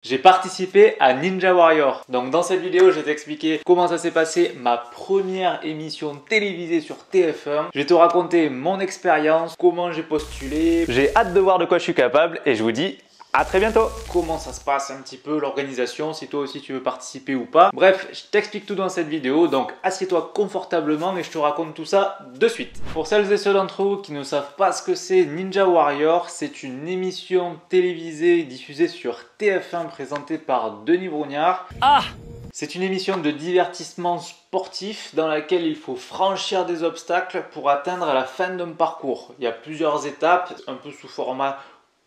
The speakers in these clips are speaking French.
J'ai participé à Ninja Warrior. Donc dans cette vidéo, je vais t'expliquer comment ça s'est passé ma première émission télévisée sur TF1. Je vais te raconter mon expérience, comment j'ai postulé. J'ai hâte de voir de quoi je suis capable et je vous dis à très bientôt. Comment ça se passe un petit peu l'organisation, si toi aussi tu veux participer ou pas. Bref, je t'explique tout dans cette vidéo, donc assieds-toi confortablement et je te raconte tout ça de suite. Pour celles et ceux d'entre vous qui ne savent pas ce que c'est Ninja Warrior, c'est une émission télévisée diffusée sur TF1 présentée par Denis Brognard. C'est une émission de divertissement sportif dans laquelle il faut franchir des obstacles pour atteindre la fin d'un parcours. Il y a plusieurs étapes, un peu sous format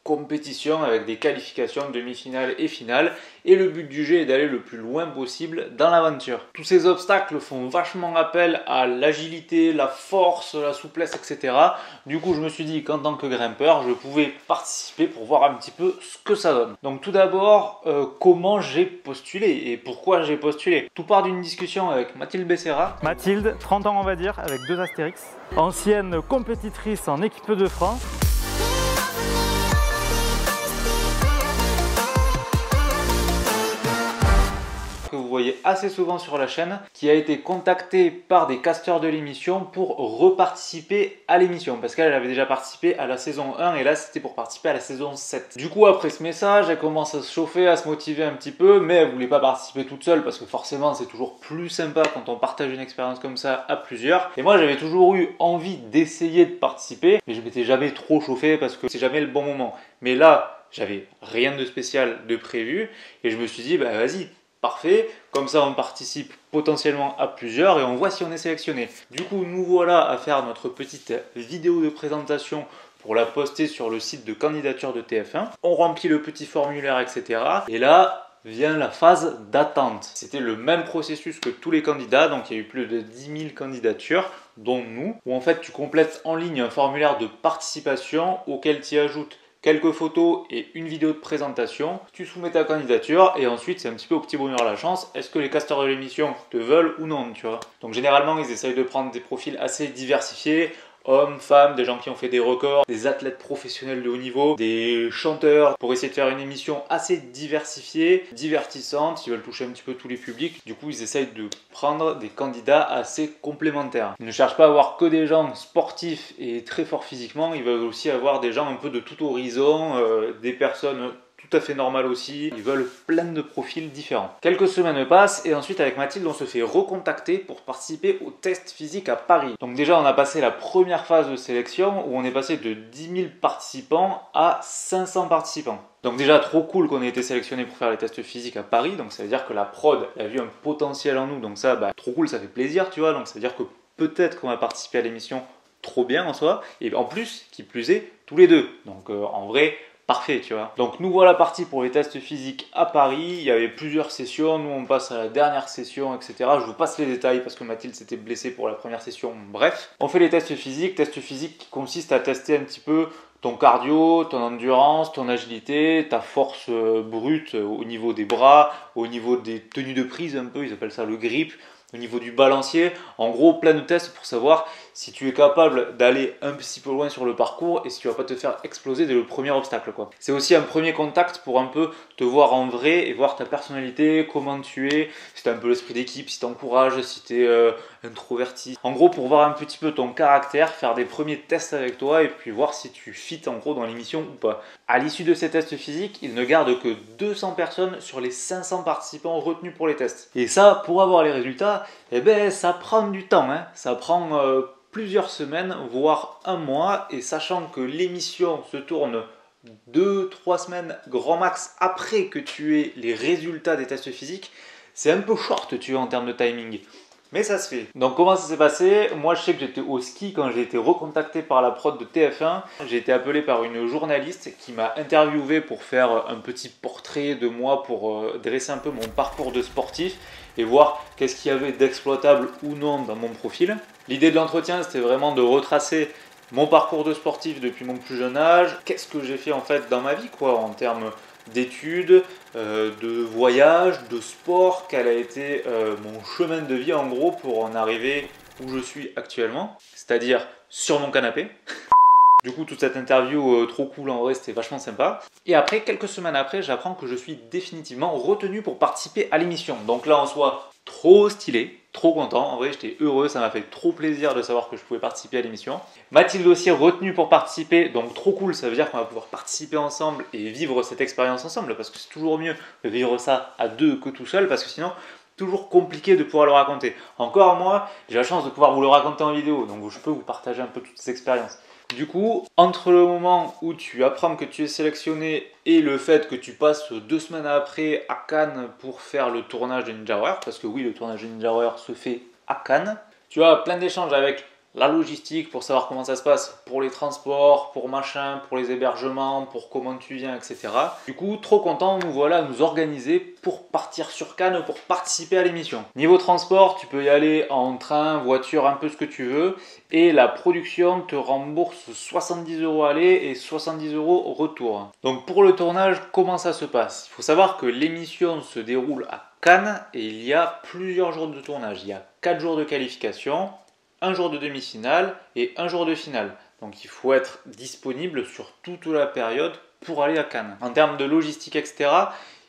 compétition avec des qualifications, demi-finale et finale, et le but du jeu est d'aller le plus loin possible dans l'aventure. Tous ces obstacles font vachement appel à l'agilité, la force, la souplesse, etc. Du coup, je me suis dit qu'en tant que grimpeur, je pouvais participer pour voir un petit peu ce que ça donne. Donc tout d'abord, comment j'ai postulé et pourquoi j'ai postulé. Tout part d'une discussion avec Mathilde Becerra. Mathilde, 30 ans on va dire, avec 2 astérix, ancienne compétitrice en équipe de France. Que vous voyez assez souvent sur la chaîne, qui a été contactée par des casteurs de l'émission pour reparticiper à l'émission, parce qu'elle avait déjà participé à la saison 1 et là c'était pour participer à la saison 7. Du coup, après ce message, elle commence à se chauffer, à se motiver un petit peu, mais elle voulait pas participer toute seule parce que forcément c'est toujours plus sympa quand on partage une expérience comme ça à plusieurs. Et moi j'avais toujours eu envie d'essayer de participer, mais je m'étais jamais trop chauffé parce que c'est jamais le bon moment. Mais là, j'avais rien de spécial de prévu et je me suis dit, bah vas-y, parfait, comme ça on participe potentiellement à plusieurs et on voit si on est sélectionné. Du coup, nous voilà à faire notre petite vidéo de présentation pour la poster sur le site de candidature de TF1. On remplit le petit formulaire, etc. Et là vient la phase d'attente. C'était le même processus que tous les candidats, donc il y a eu plus de 10 000 candidatures, dont nous, où en fait tu complètes en ligne un formulaire de participation auquel tu y ajoutes quelques photos et une vidéo de présentation, tu soumets ta candidature et ensuite c'est un petit peu au petit bonheur la chance, est-ce que les casteurs de l'émission te veulent ou non, tu vois. Donc généralement ils essayent de prendre des profils assez diversifiés, hommes, femmes, des gens qui ont fait des records, des athlètes professionnels de haut niveau, des chanteurs, pour essayer de faire une émission assez diversifiée, divertissante, ils veulent toucher un petit peu tous les publics, du coup ils essayent de prendre des candidats assez complémentaires. Ils ne cherchent pas à avoir que des gens sportifs et très forts physiquement, ils veulent aussi avoir des gens un peu de tout horizon, des personnes tout à fait normal aussi, ils veulent plein de profils différents. Quelques semaines passent et ensuite avec Mathilde on se fait recontacter pour participer au test physique à Paris. Donc déjà on a passé la première phase de sélection où on est passé de 10 000 participants à 500 participants. Donc déjà trop cool qu'on ait été sélectionné pour faire les tests physiques à Paris, donc ça veut dire que la prod a vu un potentiel en nous, donc ça trop cool, ça fait plaisir tu vois, donc ça veut dire que peut-être qu'on va participer à l'émission trop bien en soi, et en plus, qui plus est, tous les deux. Donc en vrai, parfait, tu vois. Donc nous voilà partis pour les tests physiques à Paris. Il y avait plusieurs sessions. Nous on passe à la dernière session, etc. Je vous passe les détails parce que Mathilde s'était blessée pour la première session. Bref, on fait les tests physiques. Tests physiques qui consistent à tester un petit peu ton cardio, ton endurance, ton agilité, ta force brute au niveau des bras, au niveau des tenues de prise un peu, ils appellent ça le grip, au niveau du balancier. En gros, plein de tests pour savoir si tu es capable d'aller un petit peu loin sur le parcours et si tu vas pas te faire exploser dès le premier obstacle, quoi. C'est aussi un premier contact pour un peu te voir en vrai et voir ta personnalité, comment tu es, si tu as un peu l'esprit d'équipe, si tu encourages, si tu es introverti. En gros, pour voir un petit peu ton caractère, faire des premiers tests avec toi et puis voir si tu fit en gros dans l'émission ou pas. À l'issue de ces tests physiques, ils ne gardent que 200 personnes sur les 500 participants retenus pour les tests. Et ça, pour avoir les résultats, eh ben, ça prend du temps, hein. Ça prend plusieurs semaines, voire un mois, et sachant que l'émission se tourne 2-3 semaines grand max après que tu aies les résultats des tests physiques, c'est un peu short, tu vois, en termes de timing. Mais ça se fait. Donc comment ça s'est passé? Moi je sais que j'étais au ski quand j'ai été recontacté par la prod de TF1. J'ai été appelé par une journaliste qui m'a interviewé pour faire un petit portrait de moi, pour dresser un peu mon parcours de sportif et voir qu'est-ce qu'il y avait d'exploitable ou non dans mon profil. L'idée de l'entretien c'était vraiment de retracer mon parcours de sportif depuis mon plus jeune âge, qu'est-ce que j'ai fait en fait dans ma vie quoi, en termes d'études, de voyage, de sport, quel a été mon chemin de vie en gros pour en arriver où je suis actuellement, c'est-à-dire sur mon canapé. Du coup, toute cette interview trop cool, en vrai, c'était vachement sympa. Et après, quelques semaines après, j'apprends que je suis définitivement retenu pour participer à l'émission. Donc là, en soi, trop stylé, trop content. En vrai, j'étais heureux, ça m'a fait trop plaisir de savoir que je pouvais participer à l'émission. Mathilde aussi retenue pour participer, donc trop cool, ça veut dire qu'on va pouvoir participer ensemble et vivre cette expérience ensemble, parce que c'est toujours mieux de vivre ça à deux que tout seul, parce que sinon, toujours compliqué de pouvoir le raconter. Encore moi, j'ai la chance de pouvoir vous le raconter en vidéo, donc je peux vous partager un peu toutes ces expériences. Du coup, entre le moment où tu apprends que tu es sélectionné et le fait que tu passes 2 semaines après à Cannes pour faire le tournage de Ninja Warrior, parce que oui, le tournage de Ninja Warrior se fait à Cannes, tu as plein d'échanges avec la logistique pour savoir comment ça se passe, pour les transports, pour machin, pour les hébergements, pour comment tu viens, etc. Du coup, trop content, nous voilà à nous organiser pour partir sur Cannes, pour participer à l'émission. Niveau transport, tu peux y aller en train, voiture, un peu ce que tu veux, et la production te rembourse 70 € aller et 70 € retour. Donc pour le tournage, comment ça se passe? Il faut savoir que l'émission se déroule à Cannes et il y a plusieurs jours de tournage. Il y a 4 jours de qualification, 1 jour de demi-finale et 1 jour de finale. Donc il faut être disponible sur toute la période pour aller à Cannes. En termes de logistique, etc.,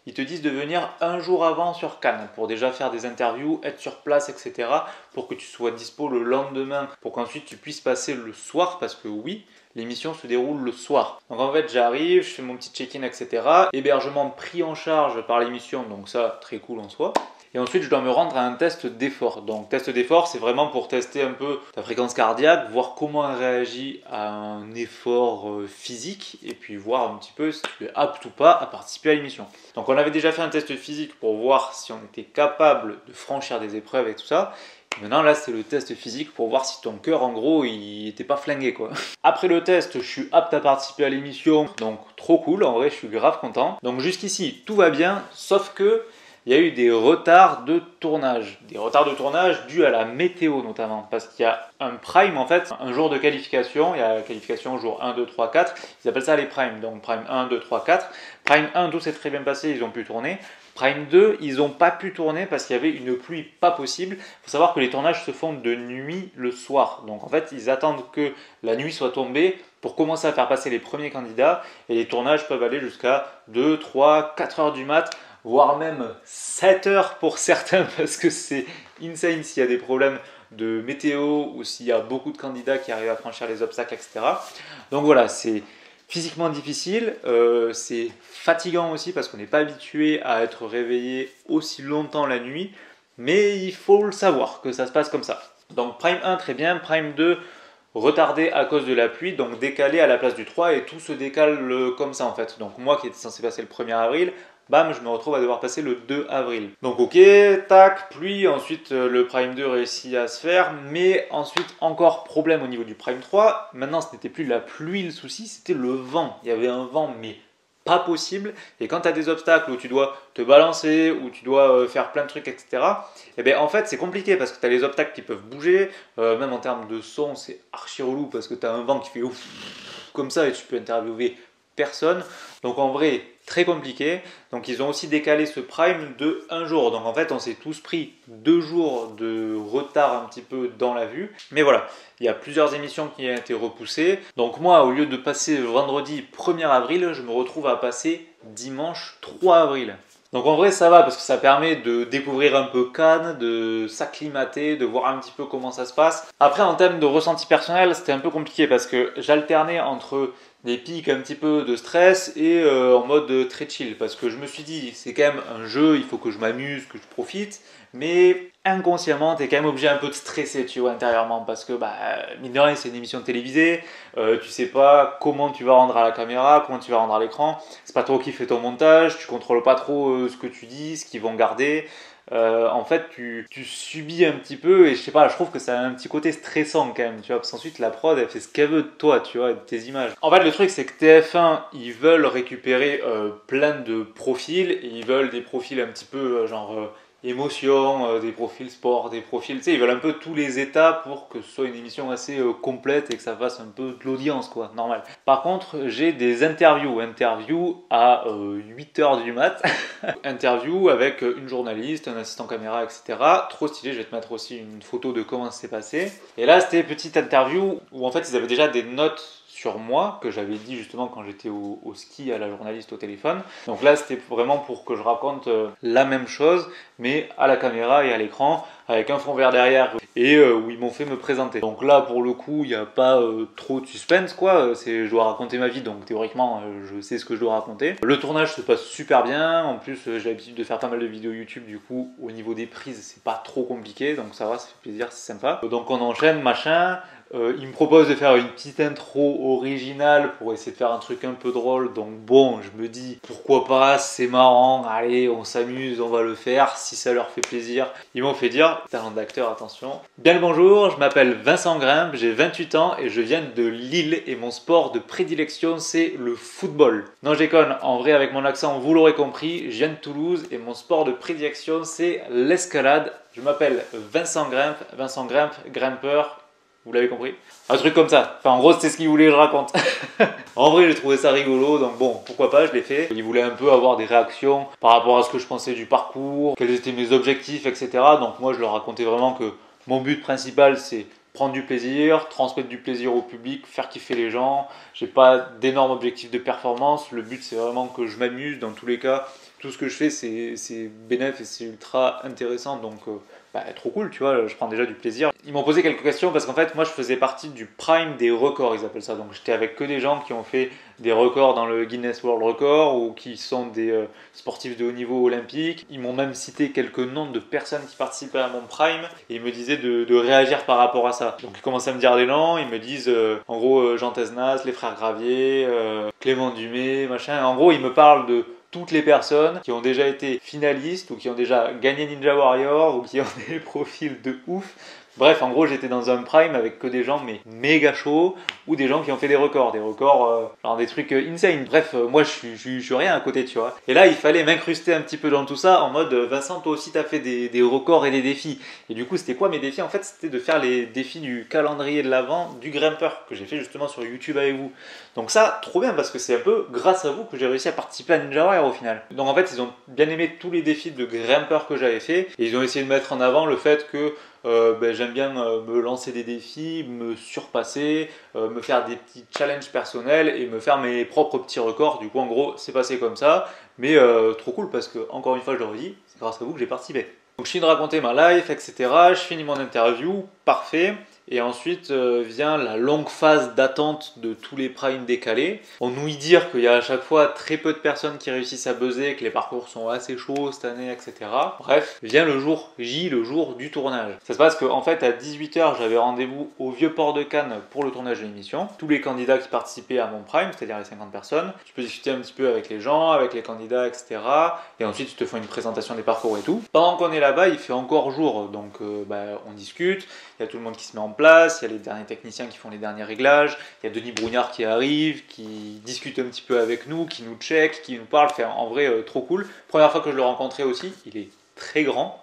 ils te disent de venir 1 jour avant sur Cannes pour déjà faire des interviews, être sur place, etc. pour que tu sois dispo le lendemain, pour qu'ensuite tu puisses passer le soir, parce que oui, l'émission se déroule le soir. Donc en fait, j'arrive, je fais mon petit check-in, etc. Hébergement pris en charge par l'émission, donc ça, très cool en soi. Et ensuite, je dois me rendre à un test d'effort. Donc, test d'effort, c'est vraiment pour tester un peu ta fréquence cardiaque, voir comment elle réagit à un effort physique, et puis voir un petit peu si tu es apte ou pas à participer à l'émission. Donc, on avait déjà fait un test physique pour voir si on était capable de franchir des épreuves et tout ça. Et maintenant, là, c'est le test physique pour voir si ton cœur, en gros, il était pas flingué, quoi. Après le test, je suis apte à participer à l'émission, donc trop cool. En vrai, je suis grave content. Donc, jusqu'ici, tout va bien, sauf que il y a eu des retards de tournage. Des retards de tournage dus à la météo notamment. Parce qu'il y a un prime en fait, un jour de qualification. Il y a la qualification jour 1, 2, 3, 4. Ils appellent ça les primes. Donc prime 1, 2, 3, 4. Prime 1, tout s'est très bien passé, ils ont pu tourner. Prime 2, ils n'ont pas pu tourner parce qu'il y avait une pluie pas possible. Il faut savoir que les tournages se font de nuit le soir. Donc en fait, ils attendent que la nuit soit tombée pour commencer à faire passer les premiers candidats. Et les tournages peuvent aller jusqu'à 2, 3, 4 heures du mat', voire même 7 heures pour certains, parce que c'est insane s'il y a des problèmes de météo ou s'il y a beaucoup de candidats qui arrivent à franchir les obstacles, etc. Donc voilà, c'est physiquement difficile, c'est fatigant aussi parce qu'on n'est pas habitué à être réveillé aussi longtemps la nuit, mais il faut le savoir que ça se passe comme ça. Donc Prime 1 très bien, Prime 2 retardé à cause de la pluie, donc décalé à la place du 3 et tout se décale comme ça en fait. Donc moi qui étais censé passer le 1er avril, bam, je me retrouve à devoir passer le 2 avril. Donc ok, tac, pluie, ensuite le Prime 2 réussit à se faire, mais ensuite encore problème au niveau du Prime 3. Maintenant ce n'était plus la pluie le souci, c'était le vent. Il y avait un vent mais pas possible, et quand tu as des obstacles où tu dois te balancer, où tu dois faire plein de trucs, etc., et bien en fait c'est compliqué parce que tu as les obstacles qui peuvent bouger, même en termes de son c'est archi relou parce que tu as un vent qui fait ouf comme ça et tu peux interviewer personne. Donc en vrai, très compliqué. Donc ils ont aussi décalé ce prime de 1 jour. Donc en fait, on s'est tous pris 2 jours de retard un petit peu dans la vue. Mais voilà, il y a plusieurs émissions qui ont été repoussées. Donc moi, au lieu de passer vendredi 1er avril, je me retrouve à passer dimanche 3 avril. Donc en vrai ça va parce que ça permet de découvrir un peu Cannes, de s'acclimater, de voir un petit peu comment ça se passe. Après en termes de ressenti personnel, c'était un peu compliqué parce que j'alternais entre des pics un petit peu de stress et en mode très chill parce que je me suis dit c'est quand même un jeu, il faut que je m'amuse, que je profite, mais inconsciemment t'es quand même obligé un peu de stresser, tu vois, intérieurement, parce que mine de rien c'est une émission télévisée, tu sais pas comment tu vas rendre à la caméra, comment tu vas rendre à l'écran, c'est pas toi qui fais ton montage, tu contrôles pas trop ce que tu dis, ce qu'ils vont garder. En fait tu subis un petit peu et je sais pas, je trouve que ça a un petit côté stressant quand même, tu vois, parce qu'ensuite la prod elle fait ce qu'elle veut de toi, tu vois, de tes images. En fait le truc c'est que TF1 ils veulent récupérer plein de profils et ils veulent des profils un petit peu genre émotion, des profils sport, des profils, tu sais, ils veulent un peu tous les états pour que ce soit une émission assez complète et que ça fasse un peu de l'audience, quoi, normal. Par contre, j'ai des interviews à 8h du mat, interview avec une journaliste, un assistant caméra, etc. Trop stylé, je vais te mettre aussi une photo de comment ça s'est passé. Et là, c'était une petite interview où en fait, ils avaient déjà des notes sur moi que j'avais dit justement quand j'étais au ski à la journaliste au téléphone. Donc là c'était vraiment pour que je raconte la même chose mais à la caméra et à l'écran avec un fond vert derrière et où ils m'ont fait me présenter. Donc là pour le coup il n'y a pas trop de suspense quoi, je dois raconter ma vie donc théoriquement je sais ce que je dois raconter. Le tournage se passe super bien, en plus j'ai l'habitude de faire pas mal de vidéos YouTube du coup au niveau des prises c'est pas trop compliqué donc ça va, ça fait plaisir, c'est sympa. Donc on enchaîne machin. Il me propose de faire une petite intro originale pour essayer de faire un truc un peu drôle. Donc bon, je me dis pourquoi pas, c'est marrant, allez, on s'amuse, on va le faire si ça leur fait plaisir. Ils m'ont fait dire, talent d'acteur, attention. Bien le bonjour, je m'appelle Vincent Grimpe, j'ai 28 ans et je viens de Lille et mon sport de prédilection c'est le football. Non, je déconne, en vrai avec mon accent, vous l'aurez compris, je viens de Toulouse et mon sport de prédilection c'est l'escalade. Je m'appelle Vincent Grimpe, grimpeur. Vous l'avez compris? Un truc comme ça. Enfin, en gros, c'est ce qu'il voulait que je raconte. En vrai, j'ai trouvé ça rigolo, donc bon, pourquoi pas, je l'ai fait. Il voulait un peu avoir des réactions par rapport à ce que je pensais du parcours, quels étaient mes objectifs, etc. Donc moi, je leur racontais vraiment que mon but principal, c'est prendre du plaisir, transmettre du plaisir au public, faire kiffer les gens. J'ai pas d'énormes objectifs de performance. Le but, c'est vraiment que je m'amuse. Dans tous les cas, tout ce que je fais, c'est bénéf et c'est ultra intéressant. Donc, trop cool, tu vois, je prends déjà du plaisir. Ils m'ont posé quelques questions parce qu'en fait, moi, je faisais partie du prime des records, ils appellent ça. Donc, j'étais avec que des gens qui ont fait des records dans le Guinness World Record ou qui sont des sportifs de haut niveau olympique. Ils m'ont même cité quelques noms de personnes qui participaient à mon prime et ils me disaient de réagir par rapport à ça. Donc, ils commençaient à me dire des noms, ils me disent en gros Jean Tesnas, les frères Gravier, Clément Dumais, machin. En gros, ils me parlent de toutes les personnes qui ont déjà été finalistes ou qui ont déjà gagné Ninja Warrior ou qui ont des profils de ouf. Bref, en gros, j'étais dans un prime avec que des gens mais méga chauds ou des gens qui ont fait des records genre des trucs insane. Bref, moi je suis rien à côté, tu vois. Et là, il fallait m'incruster un petit peu dans tout ça en mode Vincent, toi aussi t'as fait des records et des défis. Et du coup, c'était quoi mes défis? En fait, c'était de faire les défis du calendrier de l'Avent du grimpeur que j'ai fait justement sur YouTube avec vous. Donc ça, trop bien parce que c'est un peu grâce à vous que j'ai réussi à participer à Ninja Warrior au final. Donc en fait, ils ont bien aimé tous les défis de grimpeur que j'avais fait et ils ont essayé de mettre en avant le fait que j'aime bien me lancer des défis, me surpasser, me faire des petits challenges personnels et me faire mes propres petits records. Du coup, en gros, c'est passé comme ça. Mais trop cool parce que, encore une fois, je le redis, c'est grâce à vous que j'ai participé. Donc, je finis de raconter ma life, etc. Je finis mon interview, parfait. Et ensuite vient la longue phase d'attente de tous les primes décalés. On nous y dire qu'il y a à chaque fois très peu de personnes qui réussissent à buzzer, que les parcours sont assez chauds cette année, etc. Bref, vient le jour J, le jour du tournage. Ça se passe qu'en fait à 18h, j'avais rendez-vous au Vieux-Port de Cannes pour le tournage de l'émission. Tous les candidats qui participaient à mon prime, c'est-à-dire les 50 personnes. Tu peux discuter un petit peu avec les gens, avec les candidats, etc. Et ensuite, ils te font une présentation des parcours et tout. Pendant qu'on est là-bas, il fait encore jour, donc on discute. Il y a tout le monde qui se met en place, il y a les derniers techniciens qui font les derniers réglages, il y a Denis Brougnard qui arrive, qui discute un petit peu avec nous, qui nous check, qui nous parle, en vrai trop cool. Première fois que je le rencontrais aussi, il est très grand,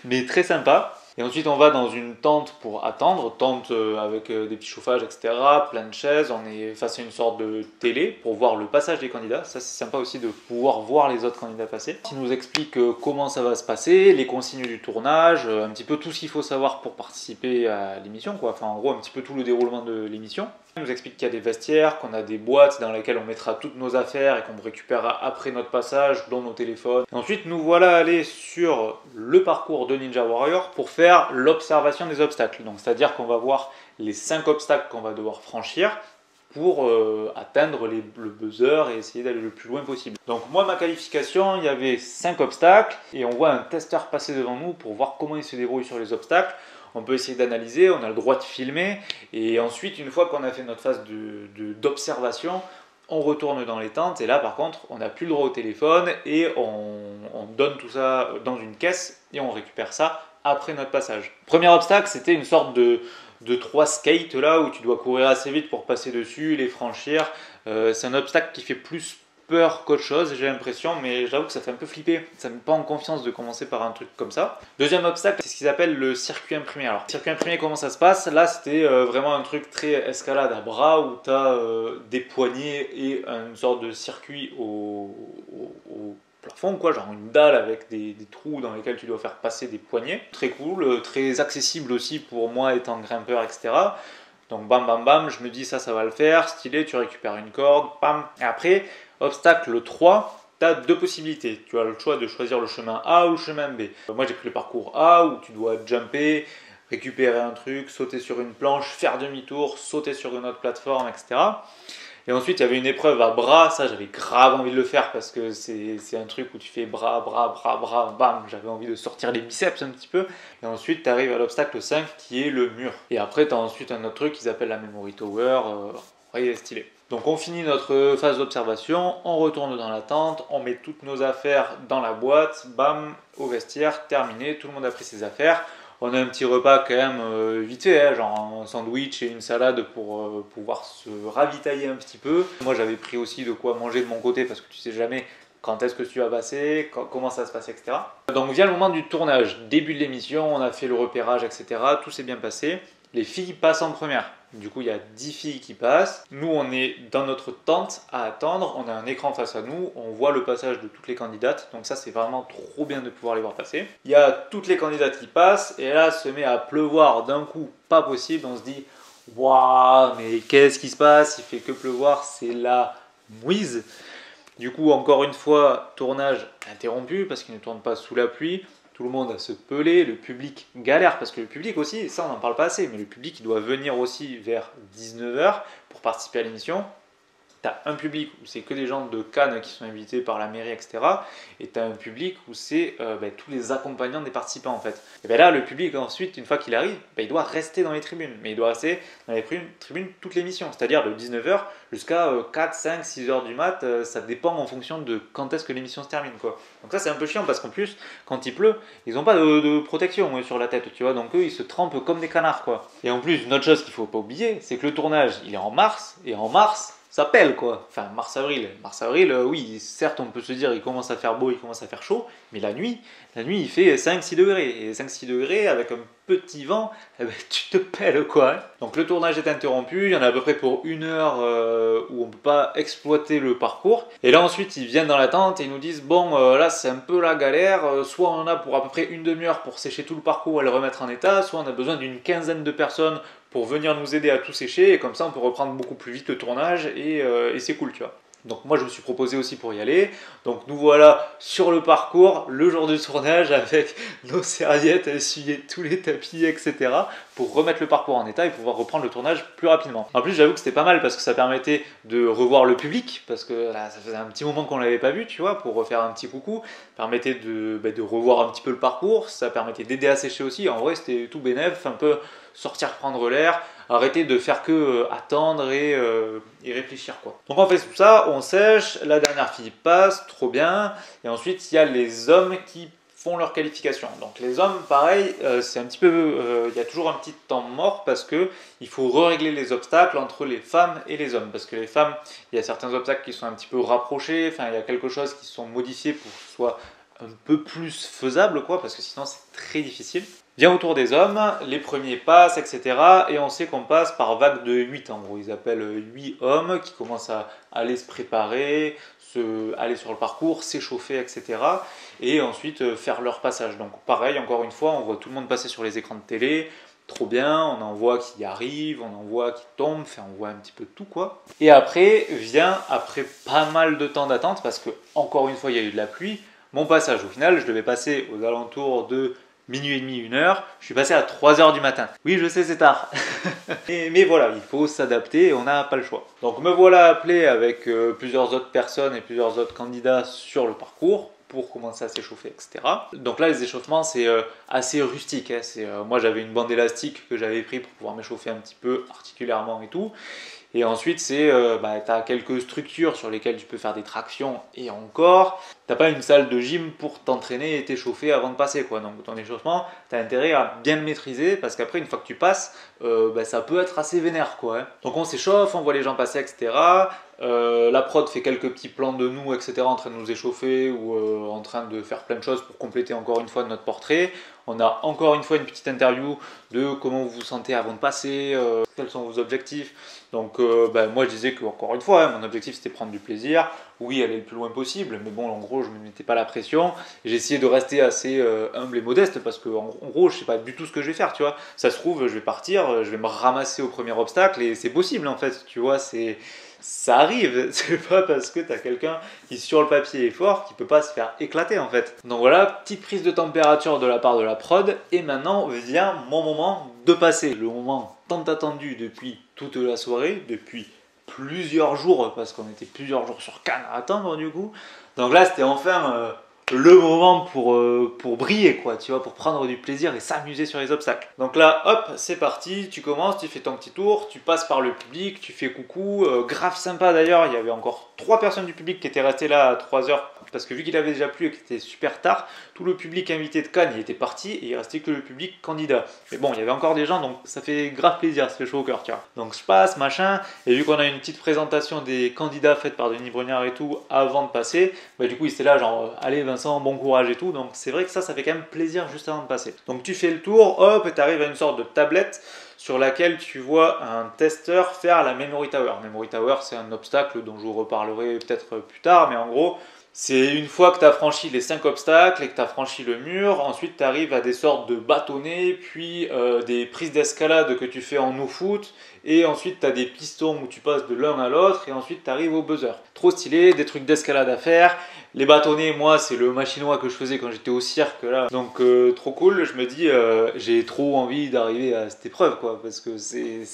mais très sympa. Et ensuite on va dans une tente pour attendre, tente avec des petits chauffages, etc., plein de chaises, on est face à une sorte de télé pour voir le passage des candidats, ça c'est sympa aussi de pouvoir voir les autres candidats passer. Il nous explique comment ça va se passer, les consignes du tournage, un petit peu tout ce qu'il faut savoir pour participer à l'émission, quoi. Enfin en gros un petit peu tout le déroulement de l'émission. Il nous explique qu'il y a des vestiaires, qu'on a des boîtes dans lesquelles on mettra toutes nos affaires et qu'on récupérera après notre passage, dont nos téléphones. Et ensuite, nous voilà allés sur le parcours de Ninja Warrior pour faire l'observation des obstacles. Donc, c'est-à-dire qu'on va voir les 5 obstacles qu'on va devoir franchir pour atteindre le buzzer et essayer d'aller le plus loin possible. Donc moi, ma qualification, il y avait 5 obstacles et on voit un testeur passer devant nous pour voir comment il se débrouille sur les obstacles. On peut essayer d'analyser, on a le droit de filmer et ensuite, une fois qu'on a fait notre phase d'observation, on retourne dans les tentes et là par contre on n'a plus le droit au téléphone et on donne tout ça dans une caisse et on récupère ça après notre passage. Premier obstacle, c'était une sorte de 3 skates là où tu dois courir assez vite pour passer dessus, les franchir. C'est un obstacle qui fait plus peur qu'autre chose, j'ai l'impression, mais j'avoue que ça fait un peu flipper. Ça me met pas en confiance de commencer par un truc comme ça. Deuxième obstacle, c'est ce qu'ils appellent le circuit imprimé. Alors, circuit imprimé, comment ça se passe? Là, c'était vraiment un truc très escalade à bras où tu as des poignées et une sorte de circuit au plafond, quoi, genre une dalle avec des trous dans lesquels tu dois faire passer des poignées. Très cool, très accessible aussi pour moi étant grimpeur, etc. Donc bam bam bam, je me dis ça va le faire, stylé, tu récupères une corde, bam. Et après, obstacle 3, tu as deux possibilités. Tu as le choix de choisir le chemin A ou le chemin B. Moi j'ai pris le parcours A où tu dois jumper, récupérer un truc, sauter sur une planche, faire demi-tour, sauter sur une autre plateforme, etc. Et ensuite, il y avait une épreuve à bras, ça j'avais grave envie de le faire parce que c'est un truc où tu fais bras, bras, bras, bras, bam, j'avais envie de sortir les biceps un petit peu. Et ensuite, tu arrives à l'obstacle 5 qui est le mur. Et après, tu as ensuite un autre truc qu'ils appellent la Memory Tower, il est stylé. Donc on finit notre phase d'observation, on retourne dans la tente, on met toutes nos affaires dans la boîte, bam, au vestiaire, terminé, tout le monde a pris ses affaires. On a un petit repas quand même vite fait, hein, genre un sandwich et une salade pour pouvoir se ravitailler un petit peu. Moi j'avais pris aussi de quoi manger de mon côté parce que tu sais jamais quand est-ce que tu vas passer, comment ça se passe, etc. Donc vient le moment du tournage, début de l'émission, on a fait le repérage, etc. Tout s'est bien passé. Les filles passent en première. Du coup, il y a 10 filles qui passent. Nous, on est dans notre tente à attendre. On a un écran face à nous. On voit le passage de toutes les candidates. Donc ça, c'est vraiment trop bien de pouvoir les voir passer. Il y a toutes les candidates qui passent. Et là, se met à pleuvoir d'un coup. Pas possible. On se dit, waouh, mais qu'est-ce qui se passe? Il fait que pleuvoir. C'est la mouise. Du coup, encore une fois, tournage interrompu parce qu'il ne tourne pas sous la pluie. Tout le monde a se peler, le public galère parce que le public aussi, ça on n'en parle pas assez, mais le public il doit venir aussi vers 19 h pour participer à l'émission. Tu as un public où c'est que des gens de Cannes qui sont invités par la mairie, etc. Et tu as un public où c'est tous les accompagnants des participants en fait. Et bien là, le public ensuite, une fois qu'il arrive, il doit rester dans les tribunes. Mais il doit rester dans les tribunes toute l'émission, c'est-à-dire de 19 h jusqu'à 4, 5, 6 h du mat. Ça dépend en fonction de quand est-ce que l'émission se termine, quoi. Donc ça c'est un peu chiant parce qu'en plus, quand il pleut, ils n'ont pas de protection sur la tête, tu vois. Donc eux, ils se trempent comme des canards, quoi. Et en plus, une autre chose qu'il ne faut pas oublier, c'est que le tournage, il est en mars, et en mars, ça pèle quoi, enfin mars-avril. Mars-avril, oui, certes on peut se dire il commence à faire beau, il commence à faire chaud, mais la nuit il fait 5-6 degrés. Et 5-6 degrés avec un petit vent, tu te pèles quoi. Hein. Donc le tournage est interrompu, il y en a à peu près pour 1 heure où on ne peut pas exploiter le parcours. Et là ensuite ils viennent dans la tente et ils nous disent bon là c'est un peu la galère, soit on en a pour à peu près une demi-heure pour sécher tout le parcours et le remettre en état, soit on a besoin d'une quinzaine de personnes pour venir nous aider à tout sécher et comme ça on peut reprendre beaucoup plus vite le tournage et c'est cool tu vois. Donc moi je me suis proposé aussi pour y aller. Donc nous voilà sur le parcours, le jour du tournage avec nos serviettes à essuyer tous les tapis, etc. pour remettre le parcours en état et pouvoir reprendre le tournage plus rapidement. En plus j'avoue que c'était pas mal parce que ça permettait de revoir le public parce que là ça faisait un petit moment qu'on l'avait pas vu, tu vois, pour refaire un petit coucou. Ça permettait de revoir un petit peu le parcours, ça permettait d'aider à sécher aussi. En vrai c'était tout bénef, un peu sortir prendre l'air, arrêter de faire que attendre et réfléchir quoi. Donc on fait tout ça, on sèche, la dernière fille passe, trop bien, et ensuite il y a les hommes qui font leur qualification. Donc les hommes, pareil, c'est un petit peu, il y a toujours un petit temps mort parce que il faut régler les obstacles entre les femmes et les hommes, parce que les femmes, il y a certains obstacles qui sont un petit peu rapprochés, enfin il y a quelque chose qui sont modifiés pour que ce soit un peu plus faisable quoi, parce que sinon c'est très difficile. Vient autour des hommes, les premiers passent, etc. Et on sait qu'on passe par vague de 8 en gros. Ils appellent 8 hommes qui commencent à aller se préparer, aller sur le parcours, s'échauffer, etc. Et ensuite faire leur passage. Donc pareil, encore une fois, on voit tout le monde passer sur les écrans de télé. Trop bien, on en voit qui arrivent, on en voit qui tombent, enfin on voit un petit peu tout quoi. Et après vient, après pas mal de temps d'attente, parce que encore une fois il y a eu de la pluie, mon passage. Au final, je devais passer aux alentours de minuit et demi, 1 heure, je suis passé à 3 h du matin. Oui, je sais, c'est tard. mais voilà, il faut s'adapter et on n'a pas le choix. Donc me voilà appelé avec plusieurs autres personnes et plusieurs autres candidats sur le parcours pour commencer à s'échauffer, etc. Donc là, les échauffements, c'est assez rustique. Hein. Moi, j'avais une bande élastique que j'avais pris pour pouvoir m'échauffer un petit peu articulairement et tout. Et ensuite, tu as quelques structures sur lesquelles tu peux faire des tractions et encore. Tu n'as pas une salle de gym pour t'entraîner et t'échauffer avant de passer, quoi. Donc ton échauffement, tu as intérêt à bien le maîtriser parce qu'après, une fois que tu passes, ça peut être assez vénère, quoi. Hein. Donc on s'échauffe, on voit les gens passer, etc. La prod fait quelques petits plans de nous, etc. en train de nous échauffer ou en train de faire plein de choses pour compléter encore une fois notre portrait. On a encore une fois une petite interview de comment vous vous sentez avant de passer, quels sont vos objectifs. Donc moi je disais que encore une fois, hein, mon objectif c'était prendre du plaisir, oui aller le plus loin possible, mais bon en gros gros, je me mettais pas la pression. J'ai essayé de rester assez humble et modeste parce que, en gros, je sais pas du tout ce que je vais faire, tu vois. Ça se trouve, je vais partir, je vais me ramasser au premier obstacle et c'est possible, en fait, tu vois. Ça arrive, c'est pas parce que t'as quelqu'un qui sur le papier est fort qui peut pas se faire éclater en fait. Donc voilà, petite prise de température de la part de la prod et maintenant vient mon moment de passer. Le moment tant attendu depuis toute la soirée, depuis plusieurs jours parce qu'on était plusieurs jours sur Cannes à attendre du coup. Donc là c'était enfin le moment pour briller quoi, tu vois, pour prendre du plaisir et s'amuser sur les obstacles. Donc là, hop, c'est parti, tu commences, tu fais ton petit tour, tu passes par le public, tu fais coucou, grave sympa d'ailleurs, il y avait encore 3 personnes du public qui étaient restées là à 3 heures, parce que vu qu'il avait déjà plu et que c'était super tard, tout le public invité de Cannes il était parti et il restait que le public candidat. Mais bon, il y avait encore des gens, donc ça fait grave plaisir, ça fait chaud au cœur, tu vois. Donc je passe, machin, et vu qu'on a une petite présentation des candidats faite par Denis Brognard et tout, avant de passer, bah du coup il était là genre, allez Vincent, bon courage et tout, donc c'est vrai que ça fait quand même plaisir juste avant de passer. Donc tu fais le tour, hop, et tu arrives à une sorte de tablette sur laquelle tu vois un testeur faire la Memory Tower. Memory Tower, c'est un obstacle dont je vous reparlerai peut-être plus tard, mais en gros, c'est une fois que tu as franchi les 5 obstacles et que tu as franchi le mur, ensuite tu arrives à des sortes de bâtonnets, puis des prises d'escalade que tu fais en no-foot, et ensuite tu as des pistons où tu passes de l'un à l'autre, et ensuite tu arrives au buzzer. Trop stylé, des trucs d'escalade à faire. Les bâtonnets, moi, c'est le machinois que je faisais quand j'étais au cirque, là. Donc, trop cool. Je me dis, j'ai trop envie d'arriver à cette épreuve, quoi, parce que c'est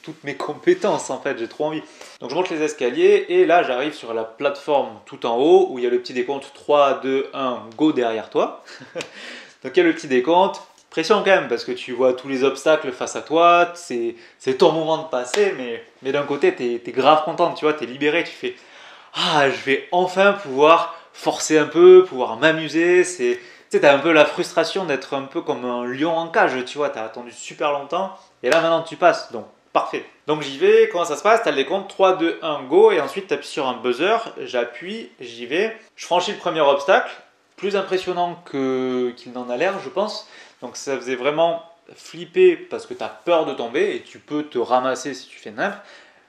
toutes mes compétences, en fait. J'ai trop envie. Donc, je monte les escaliers, et là, j'arrive sur la plateforme tout en haut, où il y a le petit décompte 3, 2, 1, go derrière toi. Donc, il y a le petit décompte. Pression quand même, parce que tu vois tous les obstacles face à toi, c'est ton moment de passer, mais d'un côté, t'es grave contente, tu vois, t'es libéré, tu fais « Ah, je vais enfin pouvoir forcer un peu, pouvoir m'amuser », tu sais, t'as un peu la frustration d'être un peu comme un lion en cage, tu vois, t'as attendu super longtemps, et là maintenant tu passes, donc parfait. Donc j'y vais, comment ça se passe? T'as le décompte 3, 2, 1, go, et ensuite t'appuies sur un buzzer, j'appuie, j'y vais, je franchis le premier obstacle, plus impressionnant qu'il n'en a l'air, je pense. Donc ça faisait vraiment flipper parce que tu as peur de tomber et tu peux te ramasser si tu fais nimp.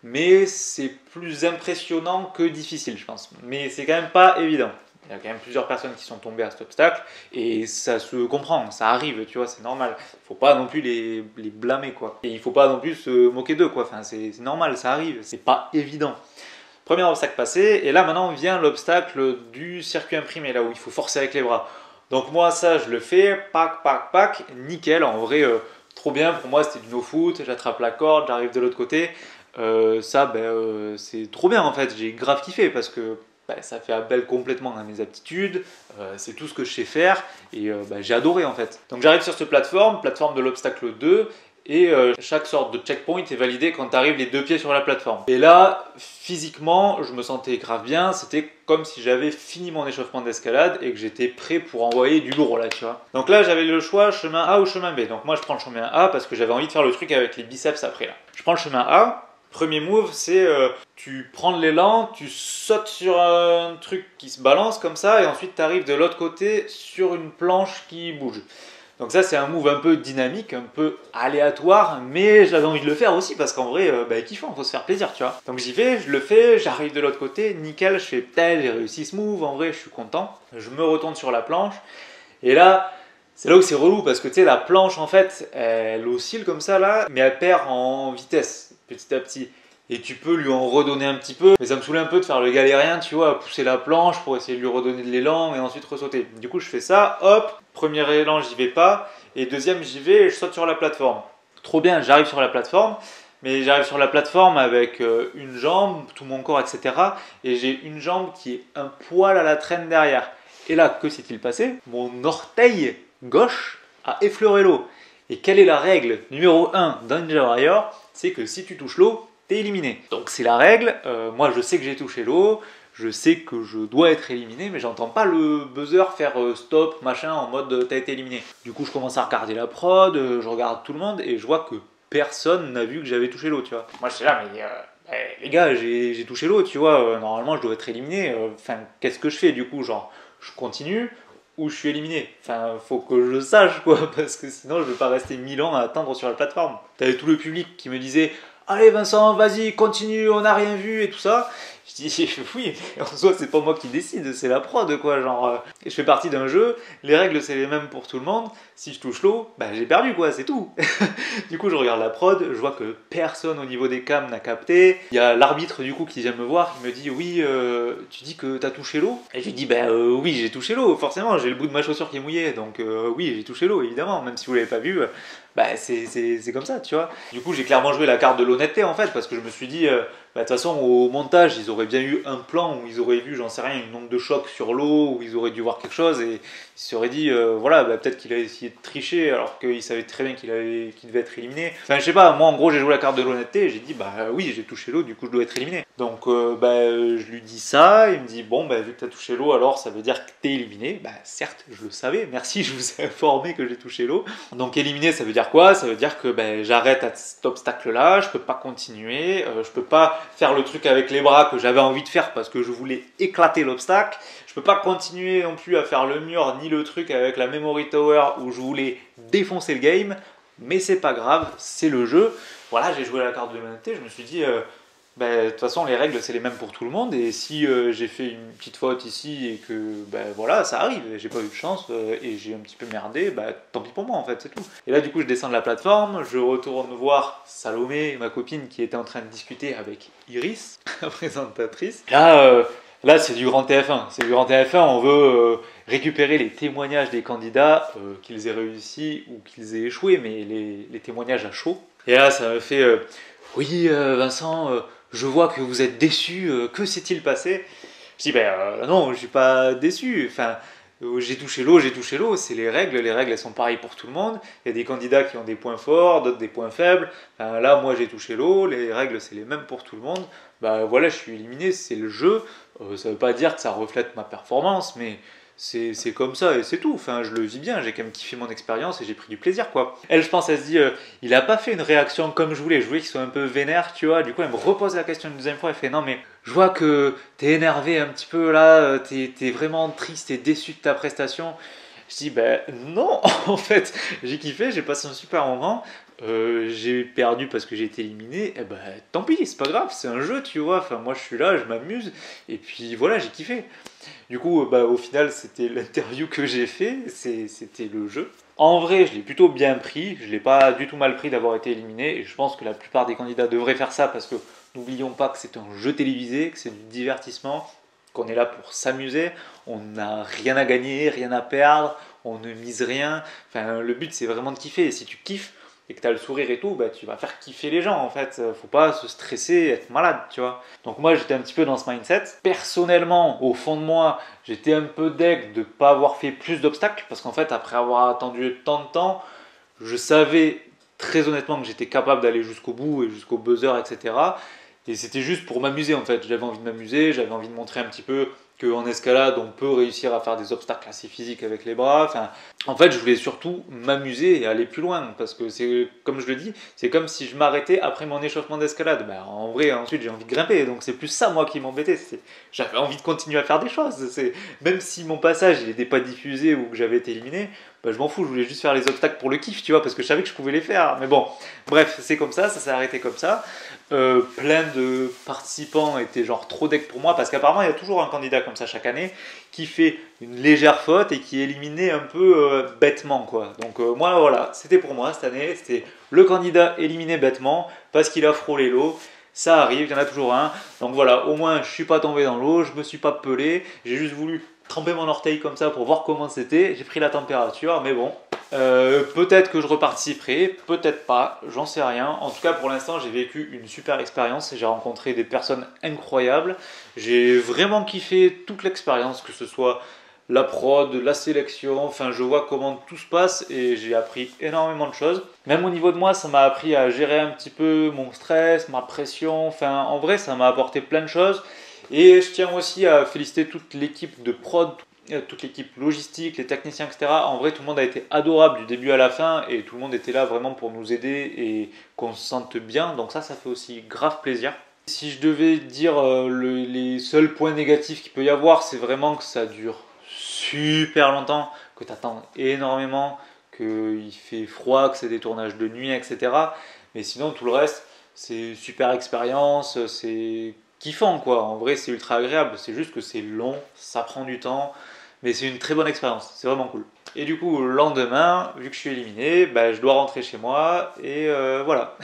Mais c'est plus impressionnant que difficile, je pense. Mais c'est quand même pas évident. Il y a quand même plusieurs personnes qui sont tombées à cet obstacle et ça se comprend, ça arrive, tu vois, c'est normal. Il faut pas non plus les blâmer, quoi. Et il faut pas non plus se moquer d'eux, quoi. Enfin, c'est normal, ça arrive, c'est pas évident. Premier obstacle passé, et là maintenant vient l'obstacle du circuit imprimé, là où il faut forcer avec les bras. Donc moi ça je le fais, pac, nickel, en vrai trop bien, pour moi c'était du no-foot, j'attrape la corde, j'arrive de l'autre côté, c'est trop bien en fait, j'ai grave kiffé parce que ça fait appel complètement à mes aptitudes, c'est tout ce que je sais faire et j'ai adoré en fait. Donc j'arrive sur cette plateforme de l'obstacle 2, et chaque sorte de checkpoint est validé quand tu arrives les 2 pieds sur la plateforme. Et là, physiquement, je me sentais grave bien. C'était comme si j'avais fini mon échauffement d'escalade et que j'étais prêt pour envoyer du lourd là, tu vois. Donc là, j'avais le choix chemin A ou chemin B. Donc moi, je prends le chemin A parce que j'avais envie de faire le truc avec les biceps après là. Je prends le chemin A. Premier move, c'est tu prends de l'élan, tu sautes sur un truc qui se balance comme ça et ensuite tu arrives de l'autre côté sur une planche qui bouge. Donc ça c'est un move un peu dynamique, un peu aléatoire, mais j'avais envie de le faire aussi parce qu'en vrai, kiffant, faut se faire plaisir, tu vois. Donc j'y vais, je le fais, j'arrive de l'autre côté, nickel, je fais putain, j'ai réussi ce move, en vrai je suis content. Je me retourne sur la planche, et là, c'est là où c'est relou parce que tu sais, la planche en fait, elle oscille comme ça là, mais elle perd en vitesse petit à petit. Et tu peux lui en redonner un petit peu, mais ça me saoulait un peu de faire le galérien, tu vois, à pousser la planche pour essayer de lui redonner de l'élan et ensuite ressauter. Du coup, je fais ça, hop, premier élan, j'y vais pas, et deuxième, j'y vais et je saute sur la plateforme. Trop bien, j'arrive sur la plateforme, mais j'arrive sur la plateforme avec une jambe, tout mon corps, etc. Et j'ai une jambe qui est un poil à la traîne derrière. Et là, que s'est-il passé? Mon orteil gauche a effleuré l'eau. Et quelle est la règle numéro 1 d'un Ninja Warrior? C'est que si tu touches l'eau, t'es éliminé. Donc c'est la règle, moi je sais que j'ai touché l'eau, je sais que je dois être éliminé, mais j'entends pas le buzzer faire stop, machin, en mode t'as été éliminé. Du coup je commence à regarder la prod, je regarde tout le monde et je vois que personne n'a vu que j'avais touché l'eau, tu vois. Moi je suis là, mais les gars, j'ai touché l'eau, tu vois, normalement je dois être éliminé, enfin qu'est-ce que je fais du coup, genre je continue ou je suis éliminé. Enfin, faut que je sache quoi, parce que sinon je vais pas rester 1000 ans à attendre sur la plateforme. T'avais tout le public qui me disait allez Vincent, vas-y, continue, on n'a rien vu et tout ça. Je dis oui, mais en soi c'est pas moi qui décide, c'est la prod quoi, genre je fais partie d'un jeu, les règles c'est les mêmes pour tout le monde, si je touche l'eau, bah j'ai perdu quoi, c'est tout. Du coup je regarde la prod, je vois que personne au niveau des cams n'a capté, il y a l'arbitre du coup qui vient me voir, qui me dit oui tu dis que t'as touché l'eau, et je lui dis bah oui j'ai touché l'eau, forcément j'ai le bout de ma chaussure qui est mouillé, donc oui j'ai touché l'eau évidemment, même si vous l'avez pas vu, bah c'est comme ça tu vois. Du coup j'ai clairement joué la carte de l'honnêteté en fait, parce que je me suis dit bah, de toute façon, au montage, ils auraient bien eu un plan où ils auraient vu, j'en sais rien, une onde de choc sur l'eau, où ils auraient dû voir quelque chose et ils se seraient dit, voilà, bah, peut-être qu'il a essayé de tricher alors qu'il savait très bien qu'il devait être éliminé. Enfin, je sais pas, moi en gros, j'ai joué la carte de l'honnêteté et j'ai dit, bah oui, j'ai touché l'eau, du coup, je dois être éliminé. Donc, je lui dis ça, il me dit, bon, bah, vu que tu as touché l'eau, alors ça veut dire que tu es éliminé. Bah, certes, je le savais, merci, je vous ai informé que j'ai touché l'eau. Donc, éliminé, ça veut dire quoi? Ça veut dire que bah, j'arrête à cet obstacle-là, je peux pas continuer, je peux pas faire le truc avec les bras que j'avais envie de faire parce que je voulais éclater l'obstacle. Je peux pas continuer non plus à faire le mur ni le truc avec la Memory Tower où je voulais défoncer le game, mais c'est pas grave, c'est le jeu. Voilà, j'ai joué à la carte de l'humanité, je me suis dit de toute façon les règles c'est les mêmes pour tout le monde et si j'ai fait une petite faute ici et que voilà ça arrive, j'ai pas eu de chance et j'ai un petit peu merdé, tant pis pour moi en fait, c'est tout. Et là du coup je descends de la plateforme, je retourne voir Salomé, ma copine qui était en train de discuter avec Iris, la présentatrice. Là c'est du grand TF1, c'est du grand TF1, on veut récupérer les témoignages des candidats, qu'ils aient réussi ou qu'ils aient échoué, mais les témoignages à chaud. Et là ça me fait oui Vincent, je vois que vous êtes déçu, que s'est-il passé? Je dis, non, je suis pas déçu. Enfin, j'ai touché l'eau, c'est les règles elles sont pareilles pour tout le monde. Il y a des candidats qui ont des points forts, d'autres des points faibles. Enfin, là, moi j'ai touché l'eau, les règles c'est les mêmes pour tout le monde. Voilà, je suis éliminé, c'est le jeu. Ça veut pas dire que ça reflète ma performance, mais c'est comme ça et c'est tout. Enfin, je le vis bien, j'ai quand même kiffé mon expérience et j'ai pris du plaisir quoi. Elle, je pense, elle se dit, il a pas fait une réaction comme je voulais qu'il soit un peu vénère, tu vois. Du coup, elle me repose la question une deuxième fois, elle fait non, mais je vois que t'es énervé un petit peu là, t'es vraiment triste, t'es déçu de ta prestation. Je dis, non, en fait, j'ai kiffé, j'ai passé un super moment. J'ai perdu parce que j'ai été éliminé, tant pis, c'est pas grave, c'est un jeu, tu vois. Enfin, moi je suis là, je m'amuse, et puis voilà, j'ai kiffé. Du coup, au final, c'était l'interview que j'ai fait, c'était le jeu. En vrai, je l'ai plutôt bien pris, je l'ai pas du tout mal pris d'avoir été éliminé, et je pense que la plupart des candidats devraient faire ça parce que n'oublions pas que c'est un jeu télévisé, que c'est du divertissement, qu'on est là pour s'amuser, on n'a rien à gagner, rien à perdre, on ne mise rien. Enfin, le but c'est vraiment de kiffer, et si tu kiffes, et que tu as le sourire et tout, tu vas faire kiffer les gens en fait. Faut pas se stresser, être malade, tu vois. Donc moi j'étais un petit peu dans ce mindset. Personnellement, au fond de moi, j'étais un peu deg de ne pas avoir fait plus d'obstacles parce qu'en fait après avoir attendu tant de temps, je savais très honnêtement que j'étais capable d'aller jusqu'au bout et jusqu'au buzzer, etc. Et c'était juste pour m'amuser en fait. J'avais envie de m'amuser, j'avais envie de montrer un petit peu qu'en escalade, on peut réussir à faire des obstacles assez physiques avec les bras. Enfin, en fait, je voulais surtout m'amuser et aller plus loin. Parce que c'est, comme je le dis, c'est comme si je m'arrêtais après mon échauffement d'escalade. En vrai, ensuite, j'ai envie de grimper. Donc, c'est plus ça, moi, qui m'embêtait. J'avais envie de continuer à faire des choses. Même si mon passage n'était pas diffusé ou que j'avais été éliminé, je m'en fous. Je voulais juste faire les obstacles pour le kiff, tu vois, parce que je savais que je pouvais les faire. Mais bon, bref, c'est comme ça s'est arrêté comme ça. Plein de participants étaient genre trop deck pour moi parce qu'apparemment il y a toujours un candidat comme ça chaque année qui fait une légère faute et qui est éliminé un peu bêtement quoi. Donc moi voilà, c'était pour moi cette année, c'était le candidat éliminé bêtement parce qu'il a frôlé l'eau. Ça arrive, il y en a toujours un. Donc voilà, au moins je suis pas tombé dans l'eau, je me suis pas pelé, j'ai juste voulu tremper mon orteil comme ça pour voir comment c'était. J'ai pris la température, mais bon. Peut-être que je reparticiperai, peut-être pas, j'en sais rien. En tout cas, pour l'instant, j'ai vécu une super expérience. J'ai rencontré des personnes incroyables. J'ai vraiment kiffé toute l'expérience, que ce soit la prod, la sélection. Enfin, je vois comment tout se passe et j'ai appris énormément de choses. Même au niveau de moi, ça m'a appris à gérer un petit peu mon stress, ma pression. Enfin, en vrai, ça m'a apporté plein de choses. Et je tiens aussi à féliciter toute l'équipe de prod, toute l'équipe logistique, les techniciens, etc. En vrai, tout le monde a été adorable du début à la fin et tout le monde était là vraiment pour nous aider et qu'on se sente bien. Donc ça fait aussi grave plaisir. Si je devais dire les seuls points négatifs qu'il peut y avoir, c'est vraiment que ça dure super longtemps, que tu attends énormément, qu'il fait froid, que c'est des tournages de nuit, etc. Mais sinon, tout le reste, c'est super expérience, c'est kiffant quoi. En vrai, c'est ultra agréable. C'est juste que c'est long, ça prend du temps, mais c'est une très bonne expérience. C'est vraiment cool. Et du coup, le lendemain, vu que je suis éliminé, bah, je dois rentrer chez moi et voilà.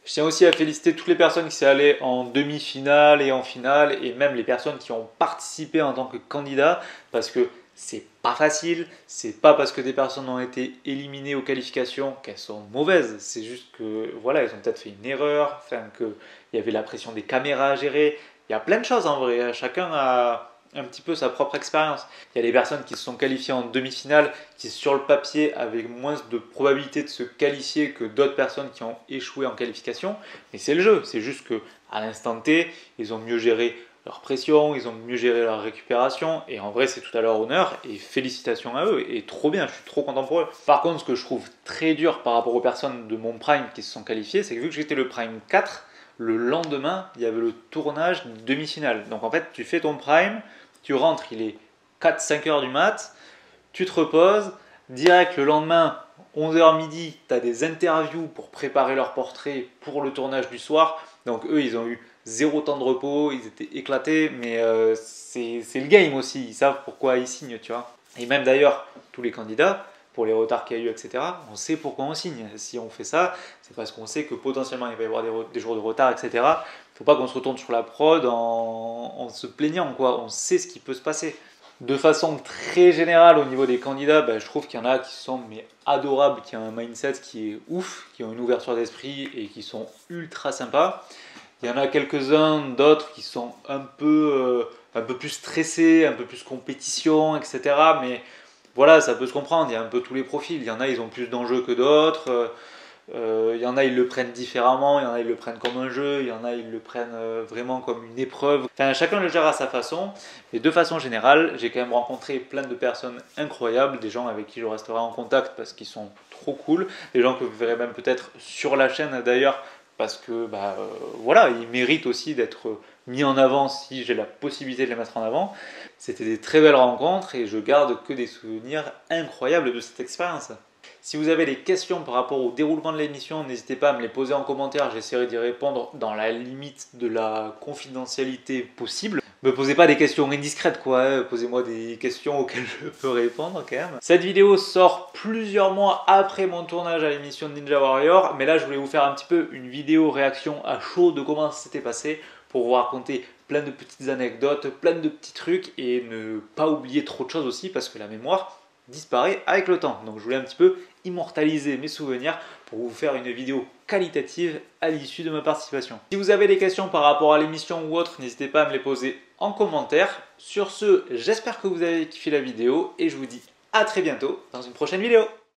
Je tiens aussi à féliciter toutes les personnes qui sont allées en demi-finale et en finale, et même les personnes qui ont participé en tant que candidat, parce que c'est pas facile, c'est pas parce que des personnes ont été éliminées aux qualifications qu'elles sont mauvaises, c'est juste que voilà, elles ont peut-être fait une erreur, enfin qu'il y avait la pression des caméras à gérer, il y a plein de choses en vrai, chacun a un petit peu sa propre expérience. Il y a des personnes qui se sont qualifiées en demi-finale, qui sur le papier avaient moins de probabilité de se qualifier que d'autres personnes qui ont échoué en qualification, mais c'est le jeu, c'est juste que à l'instant T, ils ont mieux géré leur pression, ils ont mieux géré leur récupération, et en vrai c'est tout à leur honneur, et félicitations à eux, et trop bien, je suis trop content pour eux. Par contre, ce que je trouve très dur par rapport aux personnes de mon prime qui se sont qualifiées, c'est que vu que j'étais le prime 4, le lendemain, il y avait le tournage de demi-finale. Donc en fait, tu fais ton prime, tu rentres, il est 4-5 heures du mat, tu te reposes, direct le lendemain, 11h midi, tu as des interviews pour préparer leur portrait pour le tournage du soir. Donc eux, ils ont eu 0 temps de repos, ils étaient éclatés, mais c'est le game aussi, ils savent pourquoi ils signent, tu vois. Et même d'ailleurs, tous les candidats, pour les retards qu'il y a eu, etc., on sait pourquoi on signe. Si on fait ça, c'est parce qu'on sait que potentiellement il va y avoir des jours de retard, etc. Il ne faut pas qu'on se retourne sur la prod en se plaignant, quoi. On sait ce qui peut se passer. De façon très générale, au niveau des candidats, je trouve qu'il y en a qui sont adorables, qui ont un mindset qui est ouf, qui ont une ouverture d'esprit et qui sont ultra sympas. Il y en a quelques-uns d'autres qui sont un peu plus stressés, un peu plus compétition, etc. Mais voilà, ça peut se comprendre, il y a un peu tous les profils. Il y en a, ils ont plus d'enjeux que d'autres. Il y en a, ils le prennent différemment. Il y en a, ils le prennent comme un jeu. Il y en a, ils le prennent vraiment comme une épreuve. Enfin, chacun le gère à sa façon. Mais de façon générale, j'ai quand même rencontré plein de personnes incroyables. Des gens avec qui je resterai en contact parce qu'ils sont trop cool. Des gens que vous verrez même peut-être sur la chaîne d'ailleurs. Parce que voilà, ils méritent aussi d'être mis en avant si j'ai la possibilité de les mettre en avant. C'était des très belles rencontres et je garde que des souvenirs incroyables de cette expérience. Si vous avez des questions par rapport au déroulement de l'émission, n'hésitez pas à me les poser en commentaire, j'essaierai d'y répondre dans la limite de la confidentialité possible. Me posez pas des questions indiscrètes quoi, hein. Posez-moi des questions auxquelles je peux répondre quand même. Cette vidéo sort plusieurs mois après mon tournage à l'émission de Ninja Warrior, mais là je voulais vous faire un petit peu une vidéo réaction à chaud de comment ça s'était passé pour vous raconter plein de petites anecdotes, plein de petits trucs et ne pas oublier trop de choses aussi parce que la mémoire disparaît avec le temps. Donc je voulais un petit peu immortaliser mes souvenirs pour vous faire une vidéo qualitative à l'issue de ma participation. Si vous avez des questions par rapport à l'émission ou autre, n'hésitez pas à me les poser en commentaire. Sur ce, j'espère que vous avez kiffé la vidéo et je vous dis à très bientôt dans une prochaine vidéo.